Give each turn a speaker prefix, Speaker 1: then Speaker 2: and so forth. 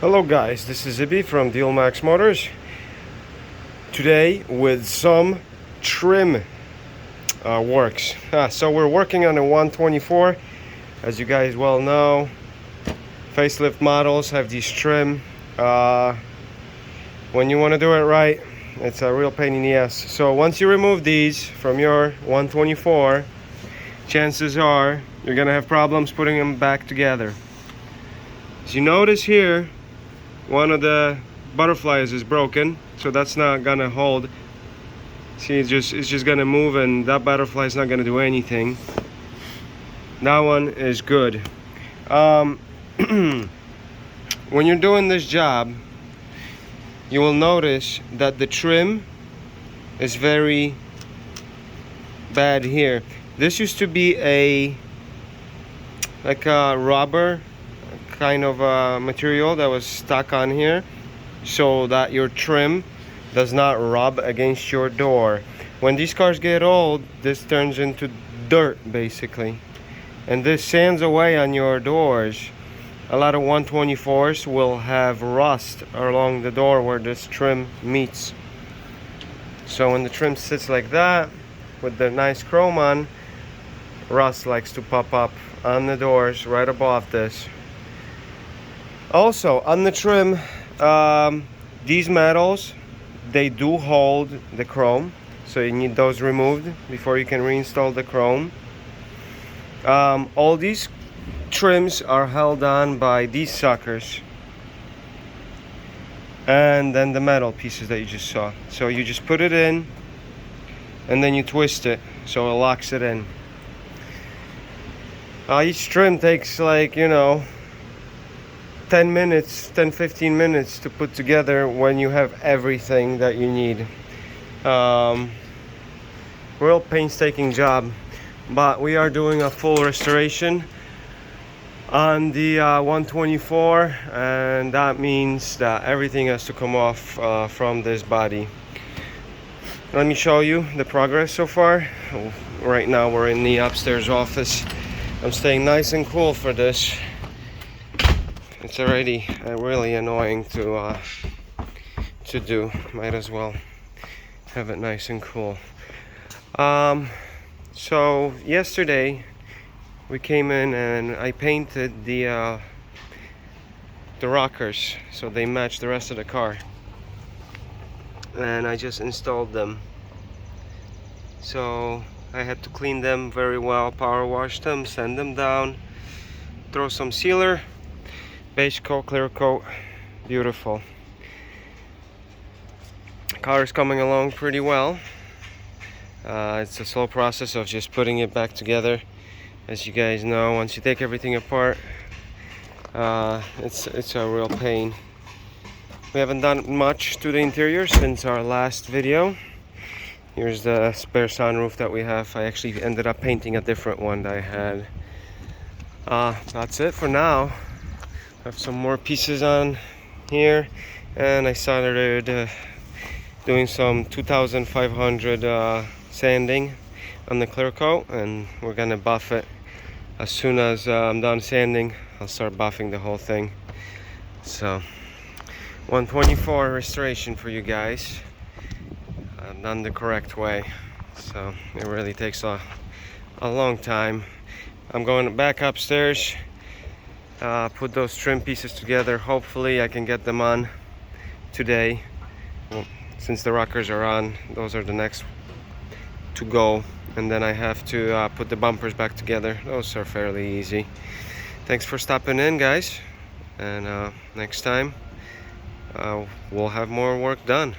Speaker 1: Hello guys, this is Ibi from Deal Max Motors. Today with some trim works. So we're working on a 124. As you guys well know, facelift models have these trim. When you want to do it right, it's a real pain in the ass. So once you remove these from your 124, chances are you're gonna have problems putting them back together. As you notice here, one of the butterflies is broken, so that's not gonna hold. See, it's just gonna move, and that butterfly is not gonna do anything. That one is good. When you're doing this job, you will notice that the trim is very bad here. This used to be like a rubber kind of material that was stuck on here so that your trim does not rub against your door. When these cars get old, this turns into dirt basically, and this sands away on your doors. A lot of 124s will have rust along the door where this trim meets. So when the trim sits like that with the nice chrome on, rust likes to pop up on the doors right above this. Also on the trim, these metals, they do hold the chrome, so you need those removed before you can reinstall the chrome. All these trims are held on by these suckers, and then the metal pieces that you just saw. So you just put it in and then you twist it so it locks it in. Each trim takes, like, 10 15 minutes to put together when you have everything that you need. Real painstaking job, but we are doing a full restoration on the 124, and that means that everything has to come off from this body. Let me show you the progress so far. Right now we're in the upstairs office. I'm staying nice and cool for this. It's already really annoying to do. Might as well have it nice and cool. So yesterday we came in and I painted the rockers so they match the rest of the car, and I just installed them. So I had to clean them very well, power wash them, sand them down, throw some sealer, beige coat, clear coat. Beautiful. Car is coming along pretty well. It's a slow process of just putting it back together. As you guys know, once you take everything apart, it's a real pain. We haven't done much to the interior since our last video. Here's the spare sunroof that we have. I actually ended up painting a different one that I had. That's it for now. I have some more pieces on here, and I started doing some 2500 sanding on the clear coat, and we're gonna buff it. As soon as I'm done sanding, I'll start buffing the whole thing. So 124 restoration for you guys, done the correct way. So it really takes a long time. I'm going back upstairs, put those trim pieces together. Hopefully I can get them on today. Well, since the rockers are on, those are the next to go, and then I have to put the bumpers back together. Those are fairly easy. Thanks for stopping in, guys, and next time we'll have more work done.